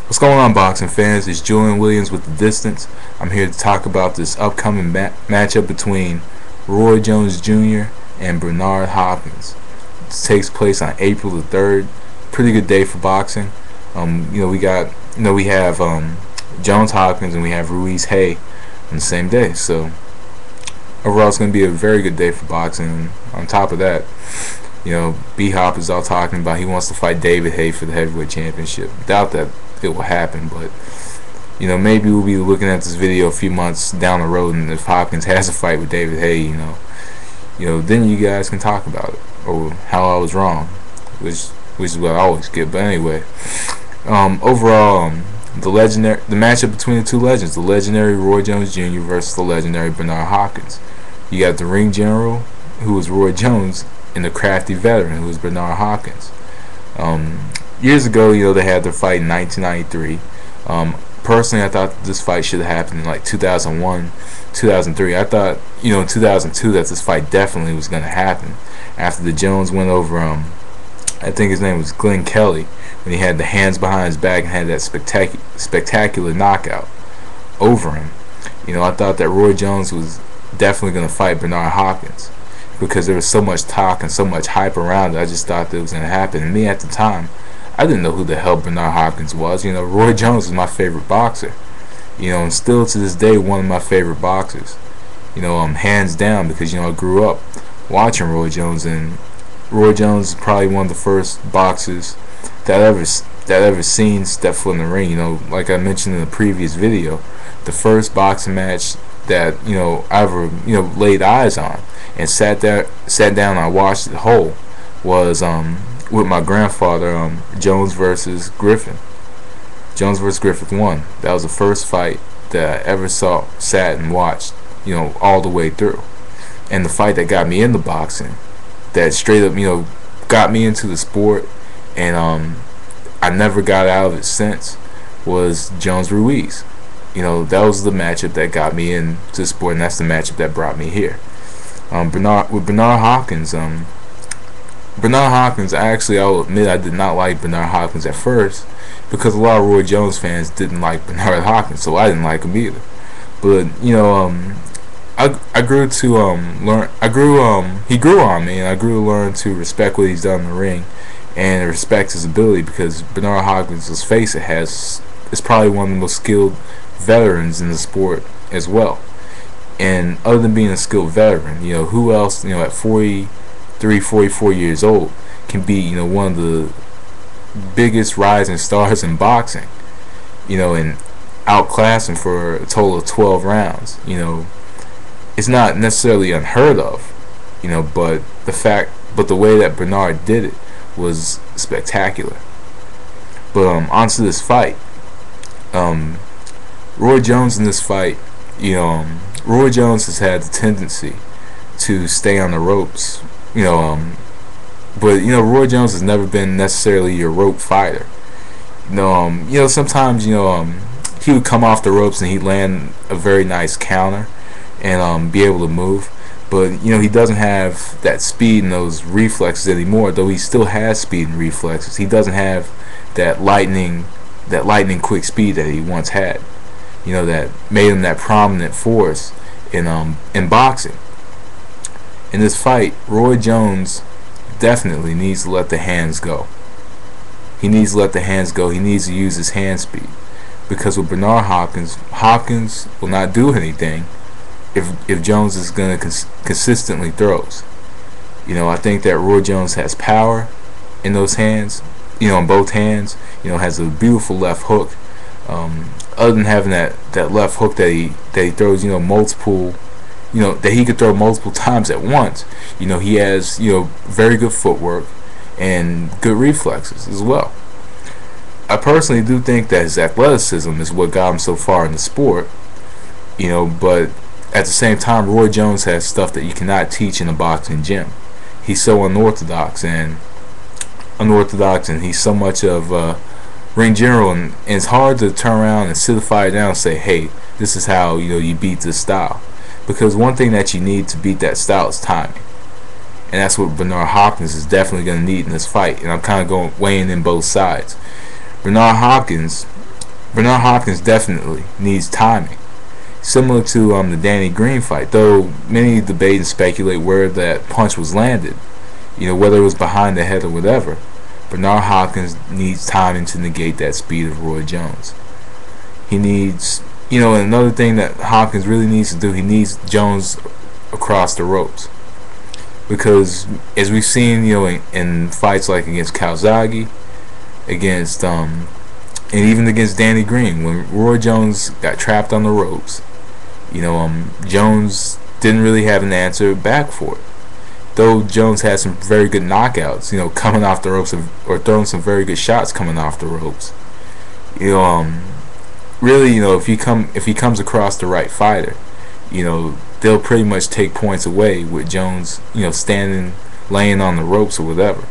What's going on, boxing fans? It's Julian Williams with The Distance. I'm here to talk about this upcoming matchup between Roy Jones Jr. and Bernard Hopkins. This takes place on April the 3rd. Pretty good day for boxing. We have Jones Hopkins and we have Ruiz Hay on the same day. So overall, it's going to be a very good day for boxing. And on top of that, B Hop is all talking about he wants to fight David Hay for the heavyweight championship. Doubt that it will happen, but maybe we'll be looking at this video a few months down the road, and if Hopkins has a fight with David Hay, then you guys can talk about it or how I was wrong, which is what I always get. But anyway, overall, the matchup between the two legends, the legendary Roy Jones Jr. versus the legendary Bernard Hopkins. You got the ring general, who was Roy Jones, and the crafty veteran, who was Bernard Hopkins. Years ago, they had their fight in 1993. Personally, I thought this fight should have happened in like 2001, 2003. I thought, in 2002 that this fight definitely was going to happen after the Jones went over, I think his name was Glenn Kelly, when he had the hands behind his back and had that spectacular knockout over him. I thought that Roy Jones was definitely going to fight Bernard Hopkins because there was so much talk and so much hype around it. I just thought that it was going to happen. And me at the time, I didn't know who the hell Bernard Hopkins was. Roy Jones was my favorite boxer. And still to this day, one of my favorite boxers. Hands down, because I grew up watching Roy Jones, and Roy Jones is probably one of the first boxers that ever seen step foot in the ring. Like I mentioned in the previous video, the first boxing match that I ever laid eyes on and sat down and I watched it whole was with my grandfather, Jones versus Griffin. Jones versus Griffin won. That was the first fight that I ever sat and watched, all the way through. And the fight that got me into boxing, that straight up, got me into the sport, and I never got out of it since, was Jones Ruiz. That was the matchup that got me into the sport, and that's the matchup that brought me here. Bernard Hopkins, actually, I'll admit I did not like Bernard Hopkins at first because a lot of Roy Jones fans didn't like Bernard Hopkins, so I didn't like him either. But I grew to learn. He grew on me, and I grew to learn to respect what he's done in the ring and respect his ability, because Bernard Hopkins, let's face it, is probably one of the most skilled veterans in the sport as well. And other than being a skilled veteran, who else, at 43, 44 years old can be, one of the biggest rising stars in boxing, and outclass him for a total of 12 rounds. It's not necessarily unheard of, but the way that Bernard did it was spectacular. But onto this fight, Roy Jones in this fight, Roy Jones has had the tendency to stay on the ropes, but Roy Jones has never been necessarily your rope fighter. Sometimes he would come off the ropes and he'd land a very nice counter and be able to move, but he doesn't have that speed and those reflexes anymore. Though he still has speed and reflexes, he doesn't have that lightning quick speed that he once had. That made him that prominent force in boxing. In this fight, Roy Jones definitely needs to let the hands go. He needs to let the hands go. He needs to use his hand speed, because with Bernard Hopkins will not do anything if Jones is going to consistently throws. I think that Roy Jones has power in those hands, in both hands. Has a beautiful left hook. Other than having that left hook that he throws, multiple, that he could throw multiple times at once. He has, very good footwork and good reflexes as well. I personally do think that his athleticism is what got him so far in the sport, but at the same time, Roy Jones has stuff that you cannot teach in a boxing gym. He's so unorthodox, and he's so much of a ring general, and it's hard to turn around and sit a fight down and say, hey, this is how you beat this style. Because one thing that you need to beat that style is timing, and that's what Bernard Hopkins is definitely going to need in this fight. And I'm kind of weighing in both sides. Bernard Hopkins Bernard Hopkins definitely needs timing, similar to the Danny Green fight. Though many debate and speculate where that punch was landed, whether it was behind the head or whatever. Bernard Hopkins needs timing to negate that speed of Roy Jones. He needs, another thing that Hopkins really needs to do, he needs Jones across the ropes. Because as we've seen, in fights like against Calzaghe, against and even against Danny Green, when Roy Jones got trapped on the ropes, Jones didn't really have an answer back for it. Though Jones had some very good knockouts, coming off the ropes, or throwing some very good shots coming off the ropes. Really, if he comes across the right fighter, they'll pretty much take points away with Jones, standing, laying on the ropes or whatever.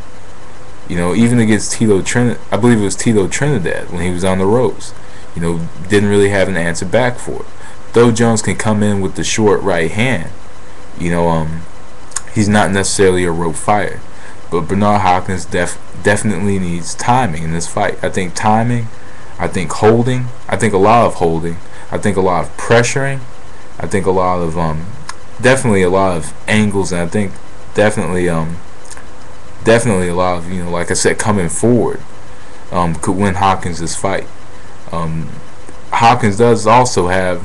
Even against I believe it was Tito Trinidad when he was on the ropes, didn't really have an answer back for it. Though Jones can come in with the short right hand, he's not necessarily a rope fighter. But Bernard Hopkins definitely needs timing in this fight. I think timing, I think holding, I think a lot of holding, I think a lot of pressuring, I think a lot of definitely a lot of angles, and I think definitely a lot of, like I said, coming forward could win Hopkins this fight. Hopkins does also have,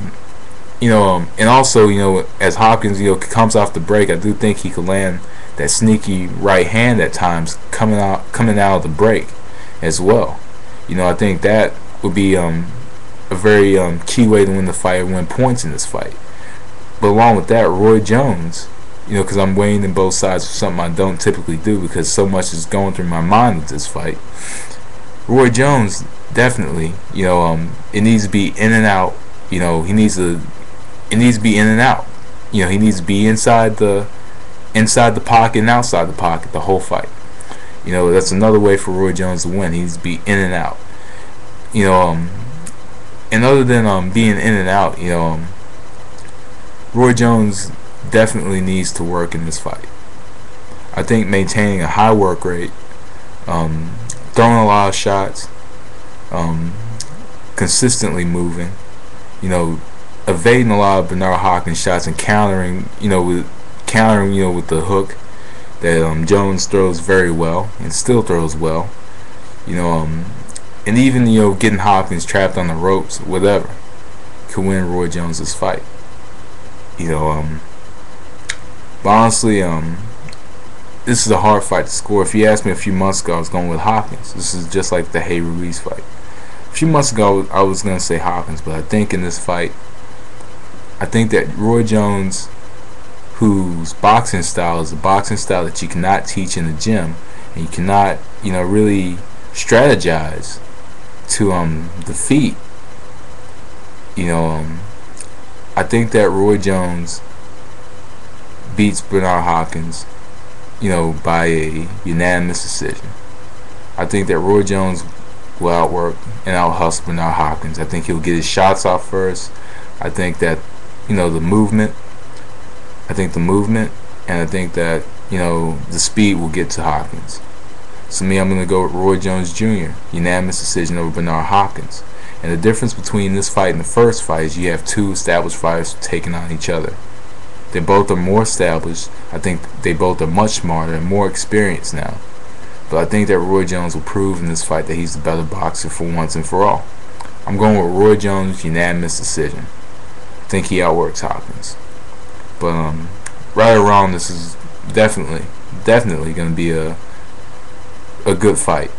and also, as Hopkins, comes off the break, I do think he could land that sneaky right hand at times coming out of the break as well. I think that would be a very key way to win the fight or win points in this fight. But along with that, Roy Jones, because I'm weighing in both sides for something I don't typically do because so much is going through my mind with this fight. Roy Jones definitely, it needs to be in and out. It needs to be in and out. He needs to be inside the pocket and outside the pocket the whole fight. That's another way for Roy Jones to win. He needs to be in and out. And other than being in and out, Roy Jones definitely needs to work in this fight. I think maintaining a high work rate, throwing a lot of shots, consistently moving, evading a lot of Bernard Hopkins shots and countering with the hook that Jones throws very well and still throws well, and even getting Hopkins trapped on the ropes, whatever, could win Roy Jones' fight. But honestly, this is a hard fight to score. If you asked me a few months ago, I was going with Hopkins. This is just like the Hey Ruiz fight. A few months ago, I was going to say Hopkins, but I think in this fight, I think that Roy Jones, whose boxing style is a boxing style that you cannot teach in the gym, and you cannot, really strategize to defeat. I think that Roy Jones beats Bernard Hopkins, by a unanimous decision. I think that Roy Jones will outwork and out-hustle Bernard Hopkins. I think he'll get his shots off first. I think that, the movement. I think the movement, and I think that, the speed will get to Hopkins. So me, I'm going to go with Roy Jones Jr., unanimous decision over Bernard Hopkins. And the difference between this fight and the first fight is you have two established fighters taking on each other. They both are more established. I think they both are much smarter and more experienced now. But I think that Roy Jones will prove in this fight that he's the better boxer for once and for all. I'm going with Roy Jones, unanimous decision. I think he outworks Hopkins. But right or wrong, this is definitely going to be a good fight.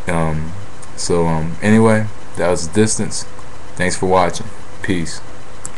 Anyway, that was The Distance. Thanks for watching. Peace.